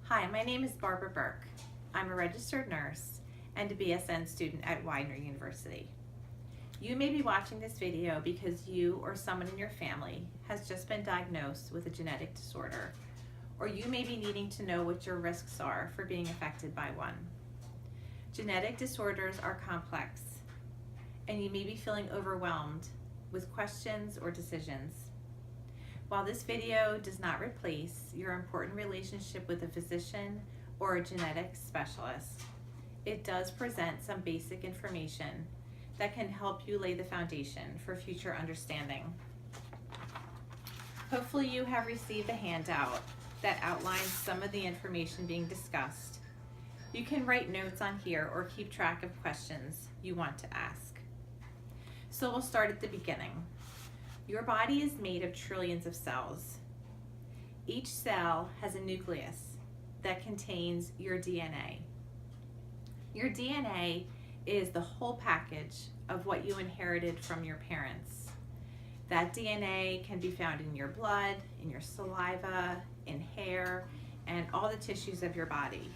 Hi, my name is Barbara Burke. I'm a registered nurse and a BSN student at Widener University. You may be watching this video because you or someone in your family has just been diagnosed with a genetic disorder, or you may be needing to know what your risks are for being affected by one. Genetic disorders are complex, and you may be feeling overwhelmed with questions or decisions. While this video does not replace your important relationship with a physician or a genetics specialist, it does present some basic information that can help you lay the foundation for future understanding. Hopefully you have received a handout that outlines some of the information being discussed. You can write notes on here or keep track of questions you want to ask. So we'll start at the beginning. Your body is made of trillions of cells. Each cell has a nucleus that contains your DNA. Your DNA is the whole package of what you inherited from your parents. That DNA can be found in your blood, in your saliva, in hair, and all the tissues of your body.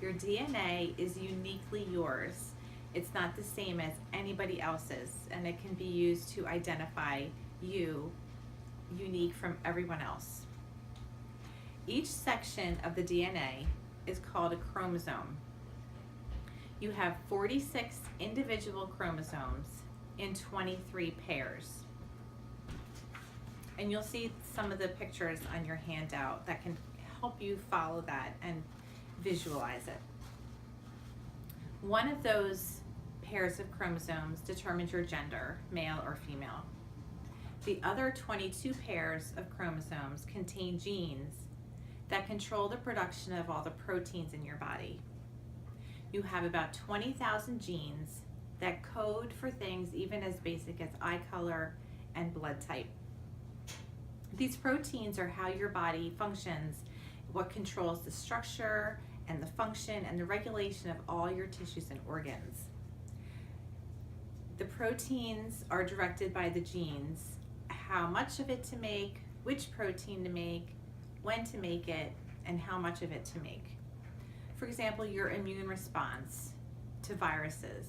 Your DNA is uniquely yours. It's not the same as anybody else's, and it can be used to identify you, unique from everyone else. Each section of the DNA is called a chromosome. You have 46 individual chromosomes in 23 pairs. And you'll see some of the pictures on your handout that can help you follow that and visualize it. One of those pairs of chromosomes determines your gender, male or female. The other 22 pairs of chromosomes contain genes that control the production of all the proteins in your body. You have about 20,000 genes that code for things even as basic as eye color and blood type. These proteins are how your body functions, what controls the structure and the function and the regulation of all your tissues and organs. The proteins are directed by the genes, how much of it to make, which protein to make, when to make it, and how much of it to make. For example, your immune response to viruses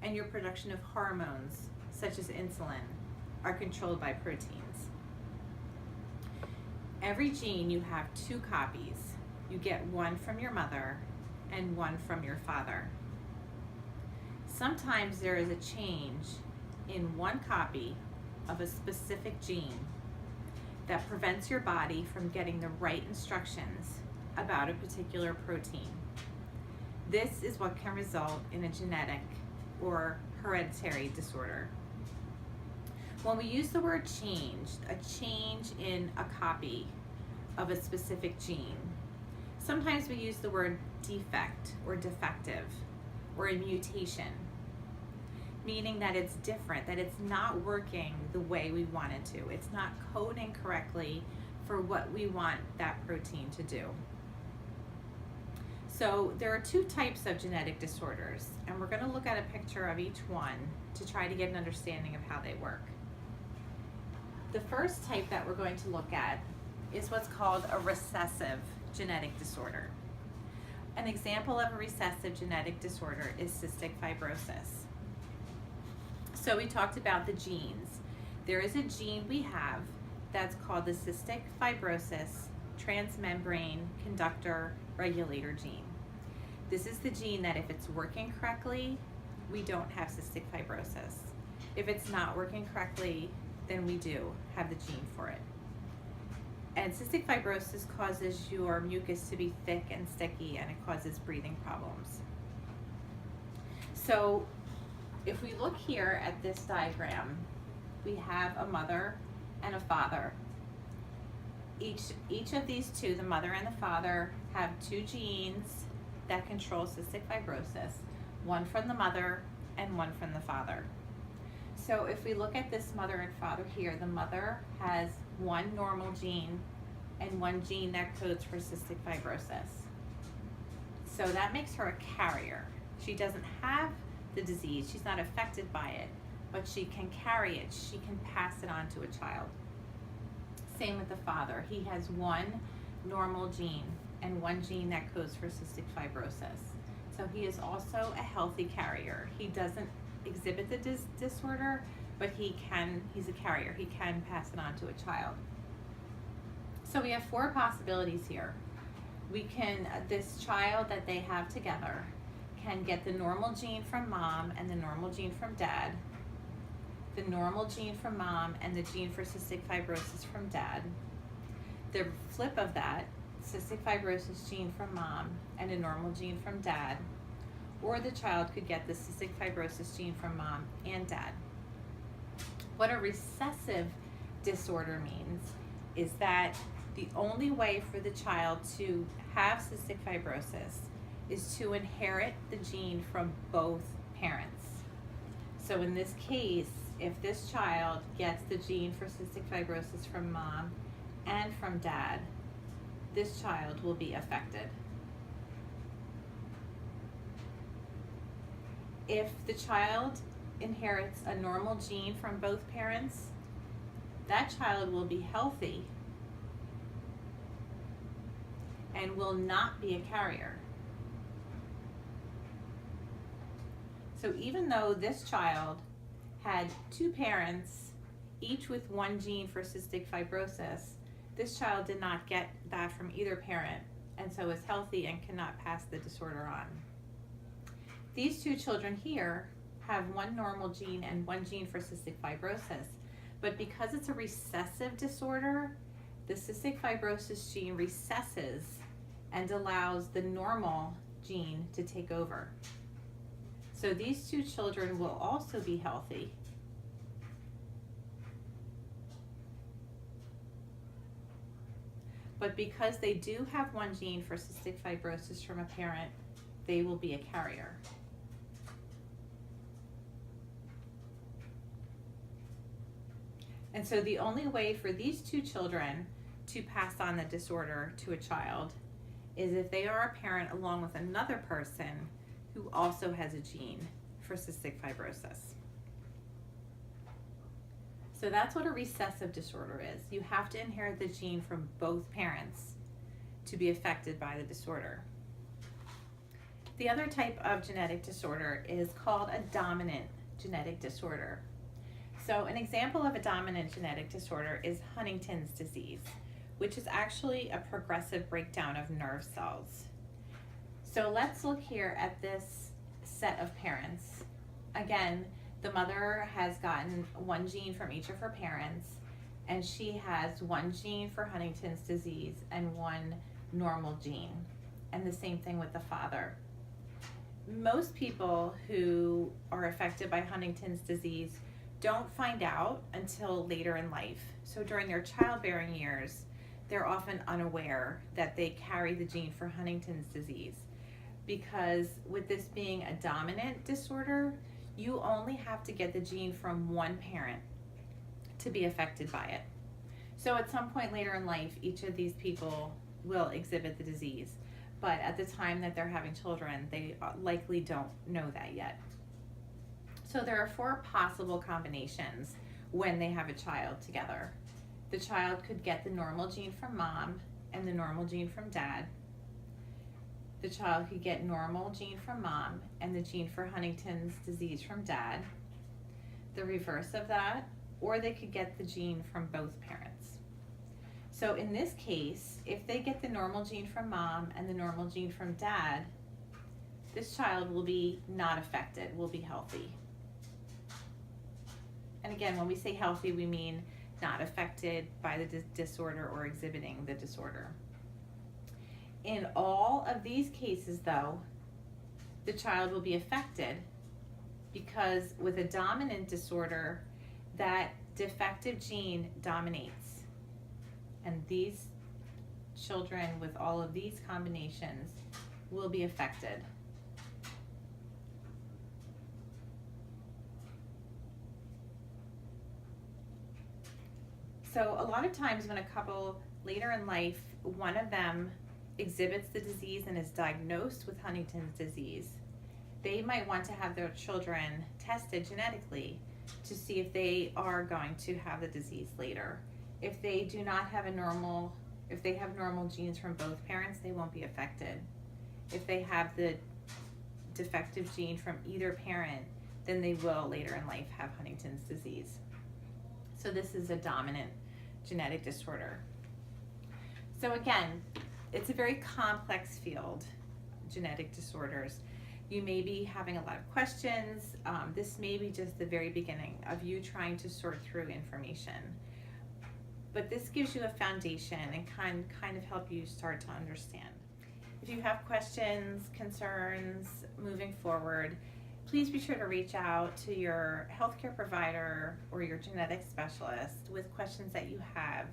and your production of hormones, such as insulin, are controlled by proteins. Every gene you have 2 copies. You get one from your mother and one from your father. Sometimes there is a change in one copy of a specific gene that prevents your body from getting the right instructions about a particular protein. This is what can result in a genetic or hereditary disorder. When we use the word change, a change in a copy of a specific gene, sometimes we use the word defect or defective or a mutation, meaning that it's different, that it's not working the way we want it to. It's not coding correctly for what we want that protein to do. So there are 2 types of genetic disorders, and we're going to look at a picture of each one to try to get an understanding of how they work. The first type that we're going to look at is what's called a recessive genetic disorder. An example of a recessive genetic disorder is cystic fibrosis. So we talked about the genes. There is a gene we have that's called the cystic fibrosis transmembrane conductor regulator gene. This is the gene that if it's working correctly, we don't have cystic fibrosis. If it's not working correctly, then we do have the gene for it. And cystic fibrosis causes your mucus to be thick and sticky, and it causes breathing problems. So if we look here at this diagram, we have a mother and a father. Each of these 2, the mother and the father, have 2 genes that control cystic fibrosis, one from the mother and one from the father. So if we look at this mother and father here, the mother has 1 normal gene and 1 gene that codes for cystic fibrosis. So that makes her a carrier. She doesn't have the disease, she's not affected by it, but she can carry it, she can pass it on to a child. Same with the father. He has one normal gene and one gene that codes for cystic fibrosis. So he is also a healthy carrier. He doesn't exhibit the disorder, but he's a carrier. He can pass it on to a child. So we have 4 possibilities here. This child that they have together can get the normal gene from mom and the normal gene from dad, the normal gene from mom and the gene for cystic fibrosis from dad, the flip of that, cystic fibrosis gene from mom and a normal gene from dad, or the child could get the cystic fibrosis gene from mom and dad. What a recessive disorder means is that the only way for the child to have cystic fibrosis is to inherit the gene from both parents. So in this case, if this child gets the gene for cystic fibrosis from mom and from dad, this child will be affected. If the child inherits a normal gene from both parents, that child will be healthy and will not be a carrier. So even though this child had 2 parents, each with one gene for cystic fibrosis, this child did not get that from either parent, and so is healthy and cannot pass the disorder on. These 2 children here have one normal gene and one gene for cystic fibrosis, but because it's a recessive disorder, the cystic fibrosis gene recesses and allows the normal gene to take over. So these 2 children will also be healthy. But because they do have one gene for cystic fibrosis from a parent, they will be a carrier. And so the only way for these 2 children to pass on the disorder to a child is if they are a parent along with another person who also has a gene for cystic fibrosis. So that's what a recessive disorder is. You have to inherit the gene from both parents to be affected by the disorder. The other type of genetic disorder is called a dominant genetic disorder. So an example of a dominant genetic disorder is Huntington's disease, which is actually a progressive breakdown of nerve cells. So let's look here at this set of parents. Again, the mother has gotten one gene from each of her parents, and she has one gene for Huntington's disease and one normal gene, and the same thing with the father. Most people who are affected by Huntington's disease don't find out until later in life. So during their childbearing years, they're often unaware that they carry the gene for Huntington's disease, because with this being a dominant disorder, you only have to get the gene from one parent to be affected by it. So at some point later in life, each of these people will exhibit the disease, but at the time that they're having children, they likely don't know that yet. So there are 4 possible combinations when they have a child together. The child could get the normal gene from mom and the normal gene from dad. The child could get normal gene from mom and the gene for Huntington's disease from dad, the reverse of that, or they could get the gene from both parents. So in this case, if they get the normal gene from mom and the normal gene from dad, this child will be not affected, will be healthy. And again, when we say healthy, we mean not affected by the disorder or exhibiting the disorder. In all of these cases, though, the child will be affected because with a dominant disorder, that defective gene dominates. And these children with all of these combinations will be affected. So a lot of times when a couple later in life, one of them exhibits the disease and is diagnosed with Huntington's disease, they might want to have their children tested genetically to see if they are going to have the disease later. If they do not have a normal If they have normal genes from both parents, they won't be affected. If they have the defective gene from either parent, then they will later in life have Huntington's disease. So this is a dominant genetic disorder. So again, it's a very complex field, genetic disorders. You may be having a lot of questions. This may be just the very beginning of you trying to sort through information. But this gives you a foundation and kind of help you start to understand. If you have questions, concerns moving forward, please be sure to reach out to your healthcare provider or your genetic specialist with questions that you have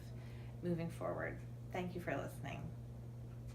moving forward. Thank you for listening.